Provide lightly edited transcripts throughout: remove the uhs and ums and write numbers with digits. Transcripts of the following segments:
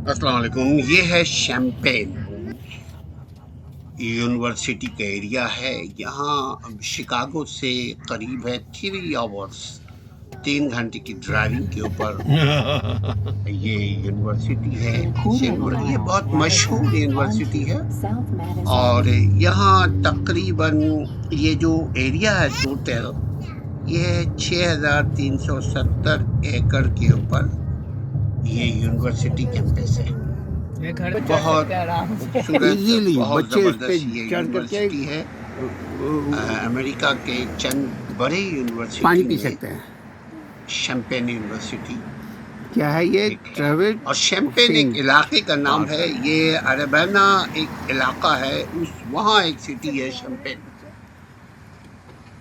अस्सलाम वालेकुम। ये है शैम्पेन यूनिवर्सिटी का एरिया है। यहाँ शिकागो से करीब है 3 आवर्स, 3 घंटे की ड्राइविंग के ऊपर ये यूनिवर्सिटी है। ये बहुत मशहूर यूनिवर्सिटी है और यहाँ तकरीबन ये जो एरिया है टोटल ये 6370 एकड़ के ऊपर ये यूनिवर्सिटी कैंपस है। बहुत खूबसूरत, बहुत ज़बरदस्त ये यूनिवर्सिटी है। अमेरिका के चंद बड़े यूनिवर्सिटी पानी पी सकते हैं। शैम्पेन यूनिवर्सिटी क्या है ये? ट्रेविड और शैम्पेन एक इलाके का नाम है। ये अरेबाना एक इलाका है, वहाँ एक सिटी है शैम्पेन।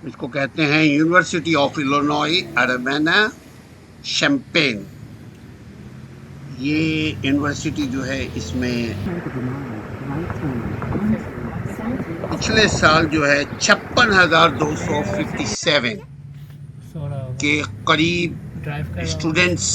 इसको कहते हैं यूनिवर्सिटी ऑफ इलिनॉय अरेबाना शैम्पेन। ये यूनिवर्सिटी जो है इसमें पिछले साल जो है 56,257 के करीब स्टूडेंट्स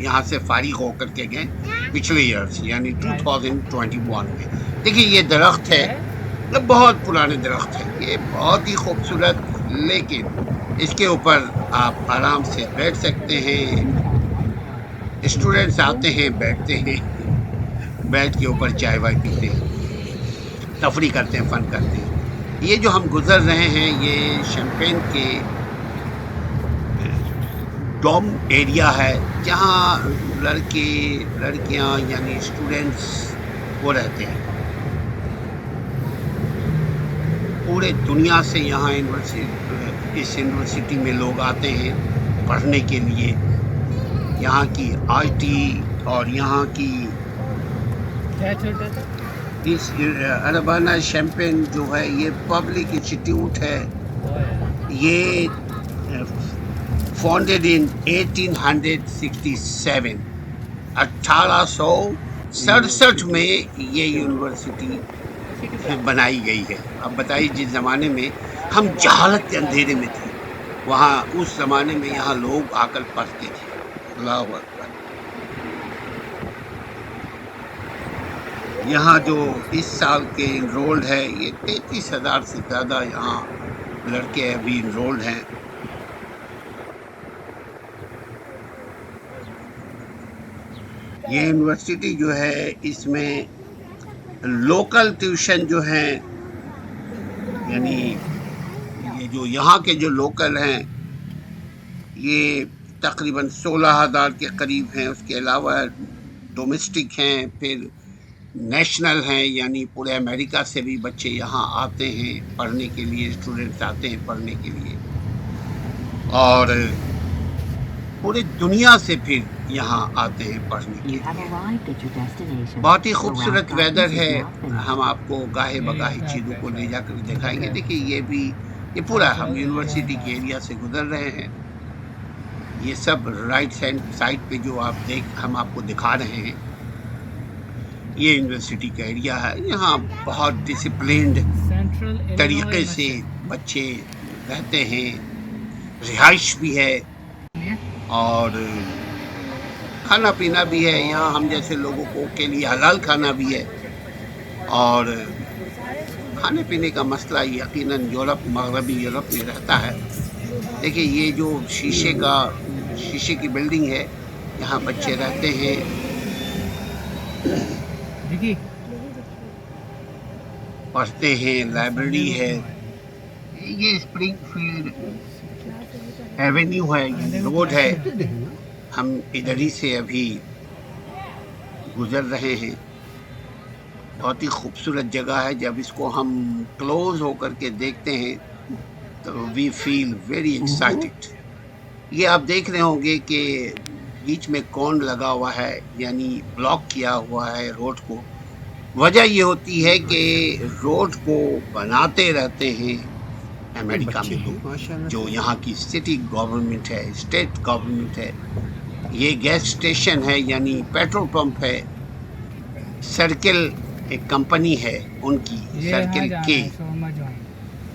यहाँ से फारिग होकर के गए पिछले ईयर्स यानी 2021 में। देखिए ये दरख्त है, ये बहुत पुराने दरख्त है, ये बहुत ही खूबसूरत, लेकिन इसके ऊपर आप आराम से बैठ सकते हैं। स्टूडेंट्स आते हैं, बैठते हैं, बैठ के ऊपर चाय वाय पीते हैं, तफरी करते हैं, फन करते हैं। ये जो हम गुजर रहे हैं ये शैम्पेन के डॉम एरिया है जहाँ लड़के लड़कियाँ यानी स्टूडेंट्स वो रहते हैं। पूरे दुनिया से यहाँ इस यूनिवर्सिटी में लोग आते हैं पढ़ने के लिए। यहाँ की आईटी और यहाँ की इस अरेबाना शैम्पेन जो है ये पब्लिक इंस्टीट्यूट है। ये फाउंडेड इन 1867 1867 में ये यूनिवर्सिटी बनाई गई है। अब बताइए, जिस ज़माने में हम जहालत के अंधेरे में थे, वहाँ उस ज़माने में यहाँ लोग आकर पढ़ते थे। अल्लाह अकबर। यहाँ जो इस साल के इनरोल्ड है ये 33,000 से ज़्यादा यहाँ लड़के अभी इनरोल्ड हैं। ये यूनिवर्सिटी जो है इसमें लोकल ट्यूशन जो हैं यानी ये जो यहाँ के जो लोकल हैं ये तकरीबन 16,000 के करीब हैं। उसके अलावा डोमेस्टिक हैं, फिर नेशनल हैं, यानी पूरे अमेरिका से भी बच्चे यहाँ आते हैं पढ़ने के लिए, स्टूडेंट्स आते हैं पढ़ने के लिए, और पूरी दुनिया से फिर यहाँ आते हैं पढ़ने के लिए। बहुत ही खूबसूरत वेदर है। हम आपको गाहे बगाहे चीज़ों को ले जाकर दिखाएंगे। देखिए ये पूरा हम यूनिवर्सिटी के एरिया से गुजर रहे हैं। ये सब राइट साइड पे जो हम आपको दिखा रहे हैं ये यूनिवर्सिटी का एरिया है। यहाँ बहुत डिसिप्लिन्ड तरीके से बच्चे रहते हैं, रिहाइश भी है और खाना पीना भी है। यहाँ हम जैसे लोगों के लिए हलाल खाना भी है। और खाने पीने का मसला यकीनन मगरबी यूरोप में रहता है। देखिए ये जो शीशे की बिल्डिंग है, यहाँ बच्चे रहते हैं। पढ़ते हैं, लाइब्रेरी है। ये स्प्रिंगफील्ड एवेन्यू है, रोड है। हम इधर ही से अभी गुजर रहे हैं। बहुत ही खूबसूरत जगह है। जब इसको हम क्लोज होकर के देखते हैं तो वी फील वेरी एक्साइटेड। ये आप देख रहे होंगे कि बीच में कौन लगा हुआ है, यानी ब्लॉक किया हुआ है रोड को। वजह ये होती है कि रोड को बनाते रहते हैं अमेरिका में लोग, जो यहाँ की सिटी गवर्नमेंट है, स्टेट गवर्नमेंट है। ये गैस स्टेशन है यानी पेट्रोल पंप है। सर्किल एक कंपनी है उनकी, सर्किल के।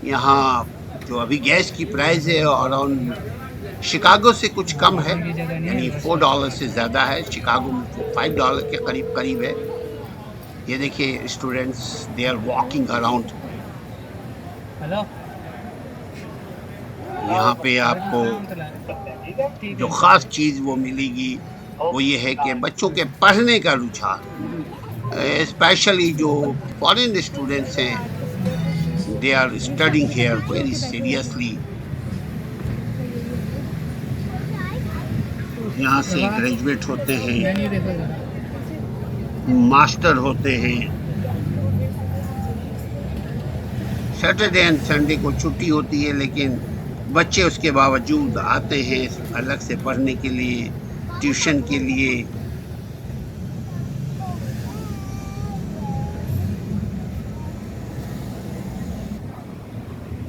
यहाँ जो अभी गैस की प्राइस है अराउंड शिकागो से कुछ कम है, यानी $4 से ज़्यादा है। शिकागो में $5 के करीब करीब है। ये देखिए students, they are walking around. Hello, यहाँ पे आपको जो ख़ास चीज़ वो मिलेगी वो ये है कि बच्चों के पढ़ने का रुझान, स्पेशली जो फॉरेन स्टूडेंट्स हैं, they are studying here very seriously. यहाँ से ग्रेजुएट होते हैं, मास्टर होते हैं। सैटरडे एंड संडे को छुट्टी होती है, लेकिन बच्चे उसके बावजूद आते हैं अलग से पढ़ने के लिए, ट्यूशन के लिए।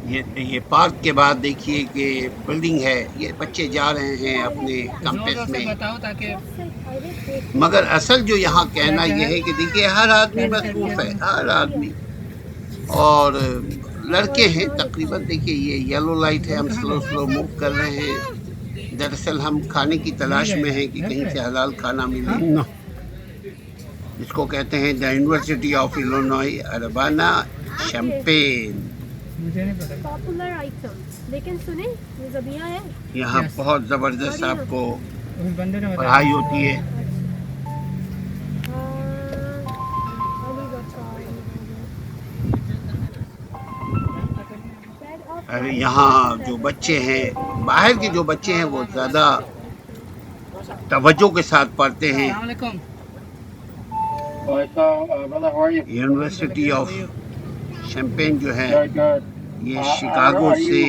ये पार्क के बाद देखिए कि बिल्डिंग है। ये बच्चे जा रहे हैं अपने कैंपस में। बताओ ताकि मगर असल जो यहाँ कहना ये है कि देखिए हर आदमी मसरूफ है, हर आदमी। और लड़के हैं तकरीबन। देखिए ये येलो लाइट है, हम स्लो स्लो मूव कर रहे हैं। दरअसल हम खाने की तलाश में हैं कि कहीं से हलाल खाना मिले। इसको कहते हैं the university of Illinois Urbana champagne. मुझे नहीं पता। पॉपुलर आइटम, लेकिन सुने ये ज़बिया है। यहाँ बहुत ज़बरदस्त आपको उस बंदे ने बताया। पढ़ाई होती है। अरे यहाँ जो बच्चे हैं, बाहर के जो बच्चे हैं वो ज़्यादा तवज्जो के साथ पढ़ते हैं। अस्सलाम वालेकुम। यूनिवर्सिटी ऑफ शैम्पेन जो है ये शिकागो से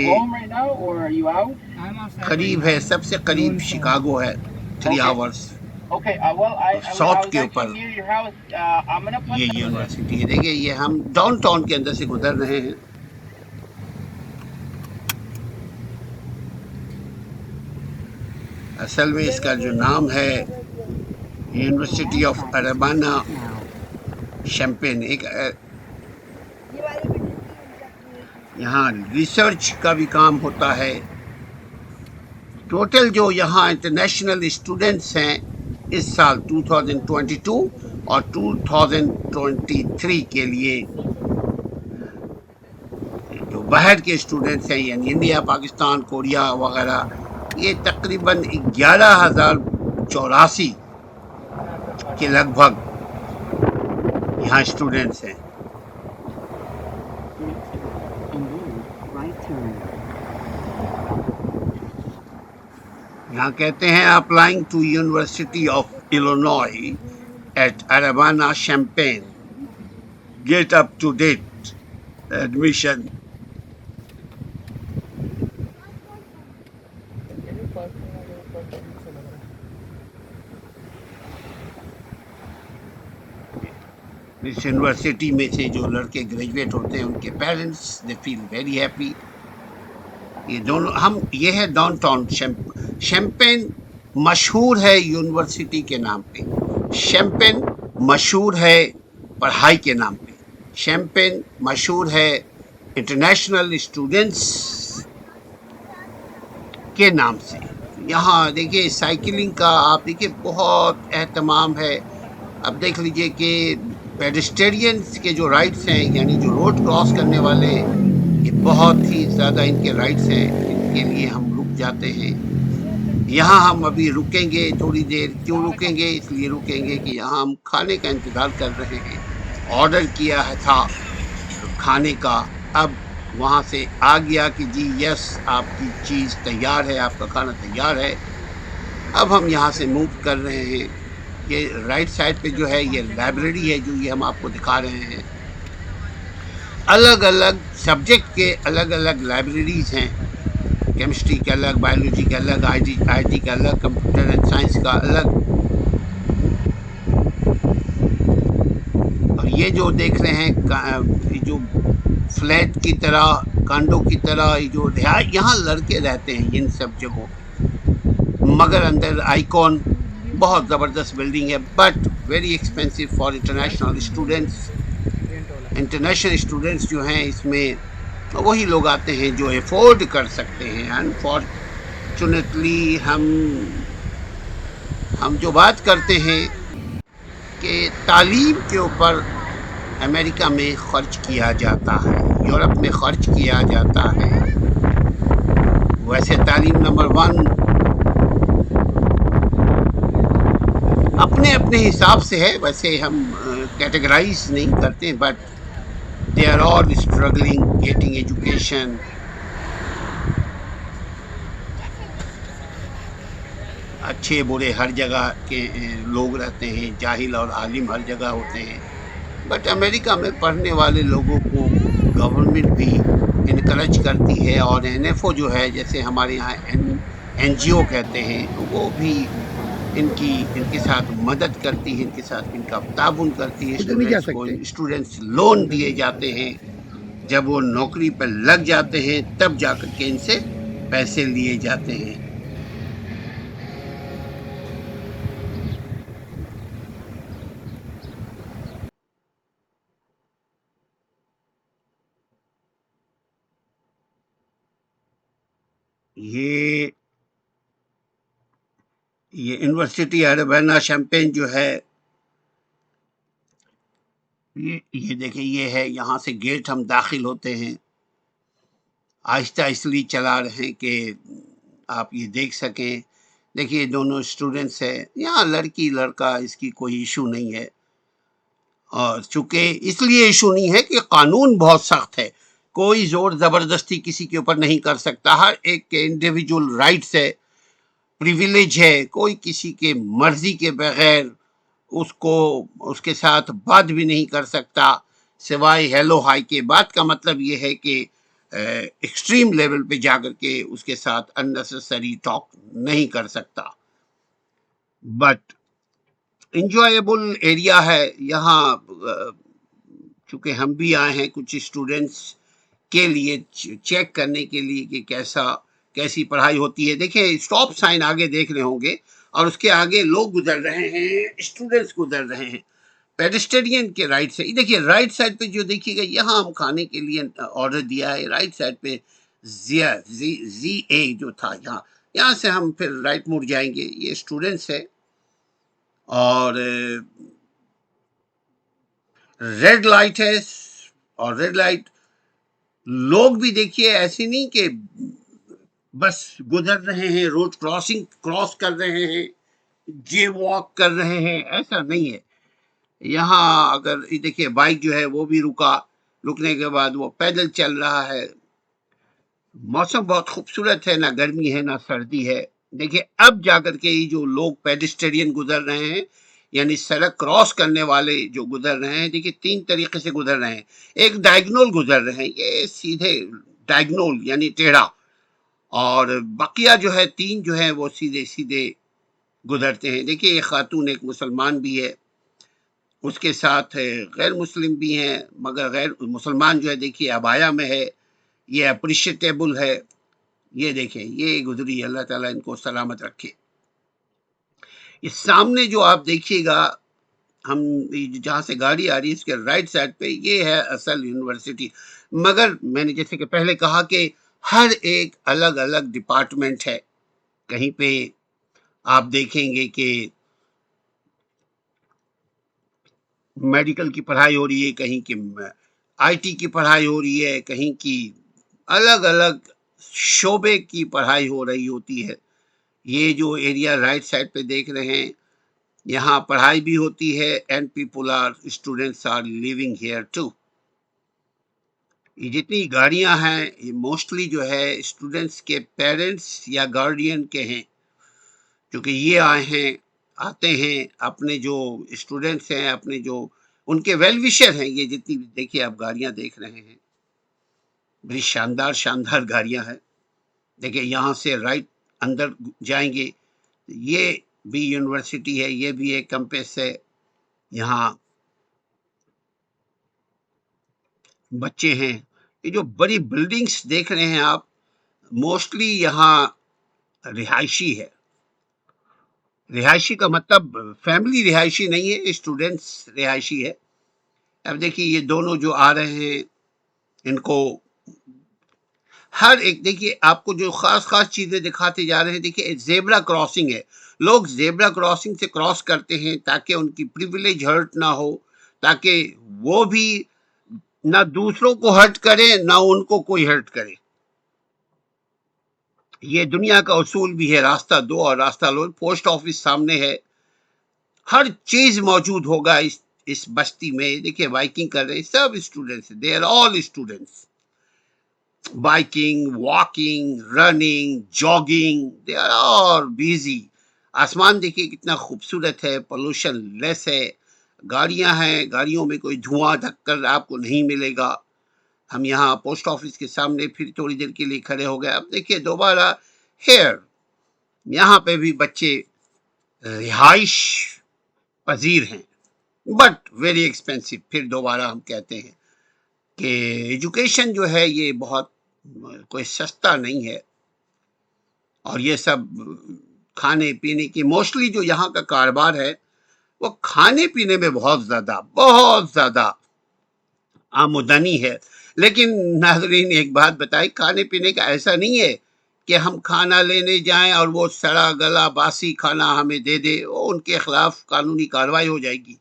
करीब है, सबसे करीब शिकागो है, 3 आवर्स साउथ के ऊपर ये यूनिवर्सिटी है। देखिए ये हम डाउनटाउन के अंदर से गुजर रहे हैं। असल में इसका जो नाम है यूनिवर्सिटी ऑफ अर्बाना शैम्पेन। एक यहाँ रिसर्च का भी काम होता है। टोटल जो यहाँ इंटरनेशनल स्टूडेंट्स हैं इस साल 2022 और 2023 के लिए, जो बाहर के स्टूडेंट्स हैं यानी इंडिया, पाकिस्तान, कोरिया वगैरह, ये तकरीबन 11,084 के लगभग यहाँ स्टूडेंट्स हैं। यहाँ कहते हैं applying to University of Illinois at Urbana Champaign, get up to date admission. इस यूनिवर्सिटी में से जो लड़के ग्रेजुएट होते हैं उनके parents they feel very happy. ये दोनों हम ये है डाउनटाउन शैम्पेन मशहूर है यूनिवर्सिटी के नाम पे। शैम्पेन मशहूर है पढ़ाई के नाम पे। शैम्पेन मशहूर है इंटरनेशनल स्टूडेंट्स के नाम से। यहाँ देखिए साइकिलिंग का आप देखिए बहुत एहतमाम है। अब देख लीजिए कि पेडेस्टेरियंस के जो राइट्स हैं, यानी जो रोड क्रॉस करने वाले, ये बहुत ही ज़्यादा इनके राइट्स हैं। इनके लिए हम रुक जाते हैं। यहाँ हम अभी रुकेंगे थोड़ी देर। क्यों रुकेंगे? इसलिए रुकेंगे कि यहाँ हम खाने का इंतज़ार कर रहे हैं। ऑर्डर किया है था खाने का, अब वहाँ से आ गया कि जी यस आपकी चीज़ तैयार है, आपका खाना तैयार है। अब हम यहाँ से मूव कर रहे हैं। ये राइट साइड पे जो है ये लाइब्रेरी है जो ये हम आपको दिखा रहे हैं। अलग अलग सब्जेक्ट के अलग अलग लाइब्रेरीज़ हैं। केमिस्ट्री के अलग, बायोलॉजी के अलग, आईटी का अलग, कंप्यूटर एंड साइंस का अलग। और ये जो देख रहे हैं ये जो फ्लैट की तरह, कांडों की तरह, ये जो यहाँ लड़के रहते हैं इन सब जगहों पे। मगर अंदर आइकॉन बहुत ज़बरदस्त बिल्डिंग है, but very expensive for international students. International students जो हैं इसमें वही लोग आते हैं जो अफोर्ड कर सकते हैं। एंड फॉर अनफॉर्चुनेटली हम जो बात करते हैं कि तालीम के ऊपर अमेरिका में खर्च किया जाता है, यूरोप में खर्च किया जाता है, वैसे तालीम नंबर 1 अपने अपने हिसाब से है, वैसे हम कैटेगराइज नहीं करते, but they are all struggling getting education. अच्छे बुरे हर जगह के लोग रहते हैं, जाहिल और आलिम हर जगह होते हैं, बट अमेरिका में पढ़ने वाले लोगों को गवर्नमेंट भी इनकरेज करती है, और एनएफओ जो है, जैसे हमारे यहाँ एनजीओ कहते हैं, वो भी इनके साथ मदद करती है, इनके साथ इनका ताबुन करती है। स्टूडेंट्स लोन दिए जाते हैं, जब वो नौकरी पर लग जाते हैं तब जाकर के इनसे पैसे लिए जाते हैं। ये यूनिवर्सिटी अरबाना शैम्पेन जो है, ये देखिए, ये है, यहाँ से गेट हम दाखिल होते हैं। आहिस्ता इसलिए चला रहे हैं कि आप ये देख सकें। देखिए दोनों स्टूडेंट्स है, यहाँ लड़की लड़का इसकी कोई इशू नहीं है, और चूंकि इसलिए इशू नहीं है कि कानून बहुत सख्त है, कोई जोर जबरदस्ती किसी के ऊपर नहीं कर सकता, हर एक के इंडिविजुअल राइट्स है, प्रिविलेज है, कोई किसी के मर्जी के बगैर उसको उसके साथ बात भी नहीं कर सकता, सिवाय हेलो हाई के। बात का मतलब ये है कि एक्सट्रीम लेवल पे जाकर के उसके साथ अननेसेसरी टॉक नहीं कर सकता, बट इंजॉयबल एरिया है यहाँ। चूंकि हम भी आए हैं कुछ स्टूडेंट्स के लिए चेक करने के लिए कि कैसी पढ़ाई होती है। देखिए स्टॉप साइन आगे देख रहे होंगे, और उसके आगे लोग गुजर रहे हैं, स्टूडेंट्स गुजर रहे हैं, पेडिस्ट्रियन के राइट से। देखिए राइट साइड पे जो देखिएगा, यहाँ हम खाने के लिए ऑर्डर दिया है, राइट साइड पे ZA जो था, यहाँ से हम फिर राइट मुड़ जाएंगे। ये स्टूडेंट्स है, और रेड लाइट है, और रेड लाइट लोग भी देखिए ऐसे नहीं कि बस गुजर रहे हैं, रोड क्रॉस कर रहे हैं, जे वॉक कर रहे हैं, ऐसा नहीं है। यहाँ अगर ये देखिए बाइक जो है वो भी रुकने के बाद वो पैदल चल रहा है। मौसम बहुत खूबसूरत है, ना गर्मी है ना सर्दी है। देखिए अब जाकर के ये जो लोग पेडिस्ट्रियन गुजर रहे हैं, यानी सड़क क्रॉस करने वाले जो गुजर रहे हैं, देखिए 3 तरीके से गुजर रहे हैं। एक डायगोनल गुजर रहे हैं, ये सीधे डायगोनल यानी टेढ़ा, और बकिया जो है 3 जो है वो सीधे सीधे गुजरते हैं। देखिए ये खातून एक मुसलमान भी है, उसके साथ गैर मुस्लिम भी हैं, मगर गैर मुसलमान जो है देखिए अबाया में है, ये अप्रिशिएटेबल है। ये देखें, ये गुजरी, अल्लाह ताला इनको सलामत रखे। इस सामने जो आप देखिएगा, हम जहाँ से गाड़ी आ रही है इसके राइट साइड पे, ये है असल यूनिवर्सिटी। मगर मैंने जैसे कि पहले कहा कि हर एक अलग अलग डिपार्टमेंट है। कहीं पे आप देखेंगे कि मेडिकल की पढ़ाई हो रही है, कहीं की आईटी की पढ़ाई हो रही है, कहीं की अलग अलग शोबे की पढ़ाई हो रही होती है। ये जो एरिया राइट साइड पे देख रहे हैं, यहाँ पढ़ाई भी होती है, and students are living here too. ये जितनी गाड़ियां हैं, ये मोस्टली जो है स्टूडेंट्स के पेरेंट्स या गार्डियन के हैं, क्योंकि ये आते हैं अपने जो स्टूडेंट्स हैं, अपने जो उनके वेल विशर हैं। ये जितनी देखिए आप गाड़ियां देख रहे हैं, बड़ी शानदार शानदार गाड़ियां हैं। देखिए यहाँ से राइट अंदर जाएंगे, ये भी यूनिवर्सिटी है, ये भी एक कैंपस है। यहाँ बच्चे हैं। ये जो बड़ी बिल्डिंग्स देख रहे हैं आप, मोस्टली यहाँ रिहायशी है। रिहायशी का मतलब फैमिली रिहायशी नहीं है, स्टूडेंट्स रिहायशी है। अब देखिए ये दोनों जो आ रहे हैं, इनको हर एक देखिए आपको जो खास खास चीजें दिखाते जा रहे हैं। देखिए जेब्रा क्रॉसिंग है, लोग जेब्रा क्रॉसिंग से क्रॉस करते हैं ताकि उनकी प्रिविलेज हर्ट ना हो, ताकि वो भी ना दूसरों को हर्ट करे ना उनको कोई हर्ट करे। ये दुनिया का उसूल भी है, रास्ता दो और रास्ता लो। पोस्ट ऑफिस सामने है, हर चीज मौजूद होगा इस बस्ती में। देखिए बाइकिंग कर रहे हैं सब students, they are all students, biking, walking, running, jogging, they are all busy. आसमान देखिए कितना खूबसूरत है, पोल्यूशन लेस है, गाड़ियां हैं, गाड़ियों में कोई धुआं धक्कर आपको नहीं मिलेगा। हम यहाँ पोस्ट ऑफिस के सामने फिर थोड़ी देर के लिए खड़े हो गए। अब देखिए दोबारा हेयर, यहाँ पे भी बच्चे रिहाइश पजीर हैं, बट वेरी एक्सपेंसिव। फिर दोबारा हम कहते हैं कि एजुकेशन जो है ये बहुत कोई सस्ता नहीं है। और ये सब खाने पीने की, मोस्टली जो यहाँ का कारोबार है वो खाने पीने में बहुत ज्यादा आमदनी है। लेकिन नाजरीन एक बात बताई, खाने पीने का ऐसा नहीं है कि हम खाना लेने जाएं और वो सड़ा गला बासी खाना हमें दे दे, वो उनके खिलाफ कानूनी कार्रवाई हो जाएगी,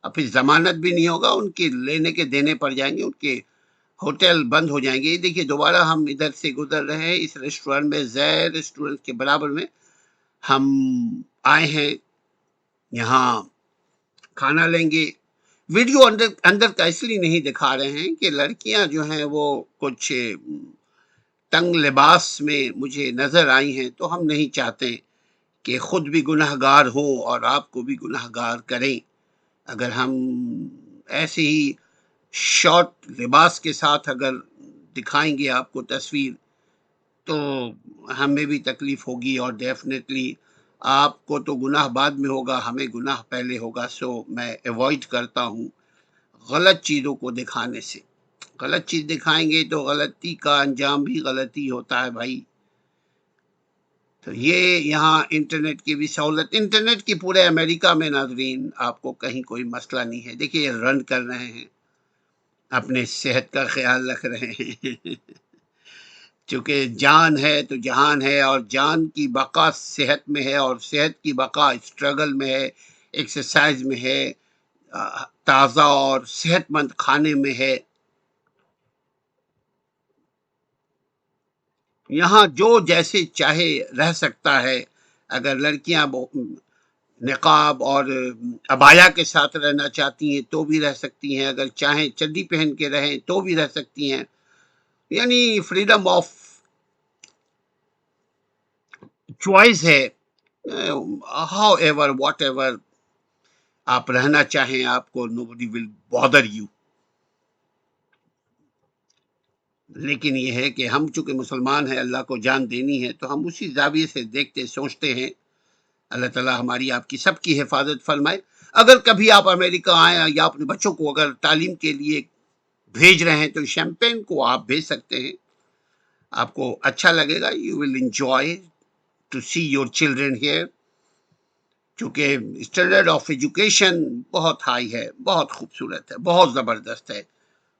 और फिर जमानत भी नहीं होगा, उनके लेने के देने पड़ जाएंगे, उनके होटल बंद हो जाएंगे। देखिए दोबारा हम इधर से गुजर रहे हैं, इस रेस्टोरेंट में, जैर रेस्टोरेंट के बराबर में हम आए हैं, यहाँ खाना लेंगे। वीडियो अंदर अंदर का इसलिए नहीं दिखा रहे हैं कि लड़कियां जो हैं वो कुछ तंग लिबास में मुझे नजर आई हैं, तो हम नहीं चाहते कि खुद भी गुनहगार हो और आपको भी गुनहगार करें। अगर हम ऐसे ही शॉर्ट लिबास के साथ अगर दिखाएंगे आपको तस्वीर, तो हमें भी तकलीफ होगी और डेफिनेटली आपको तो गुनाह बाद में होगा, हमें गुनाह पहले होगा। सो मैं अवॉइड करता हूँ गलत चीज़ों को दिखाने से। गलत चीज़ दिखाएंगे तो गलती का अंजाम भी गलती होता है भाई। तो ये यहाँ इंटरनेट की भी सहूलत, इंटरनेट की पूरे अमेरिका में नाजरीन आपको कहीं कोई मसला नहीं है। देखिए रन कर रहे हैं, अपने सेहत का ख्याल रख रहे हैं क्योंकि जान है तो जहान है, और जान की बका सेहत में है, और सेहत की बका स्ट्रगल में है, एक्सरसाइज में है, ताज़ा और सेहतमंद खाने में है। यहाँ जो जैसे चाहे रह सकता है। अगर लड़कियां निकाब और अबाया के साथ रहना चाहती हैं तो भी रह सकती हैं, अगर चाहें चड्डी पहन के रहें तो भी रह सकती हैं। यानी फ्रीडम ऑफ चॉइस है। हाउ एवर वॉट एवर आप रहना चाहें, आपको नोबडी विल बॉदर यू। लेकिन ये है कि हम चूंकि मुसलमान हैं, अल्लाह को जान देनी है, तो हम उसी जाविये से देखते सोचते हैं। अल्लाह ताला हमारी आपकी सबकी हिफाजत फरमाए। अगर कभी आप अमेरिका आए या अपने बच्चों को अगर तालीम के लिए भेज रहे हैं तो शैम्पेन को आप भेज सकते हैं, आपको अच्छा लगेगा। You will enjoy to see your children here, क्योंकि स्टैंडर्ड ऑफ एजुकेशन बहुत हाई है, बहुत खूबसूरत है, बहुत ज़बरदस्त है।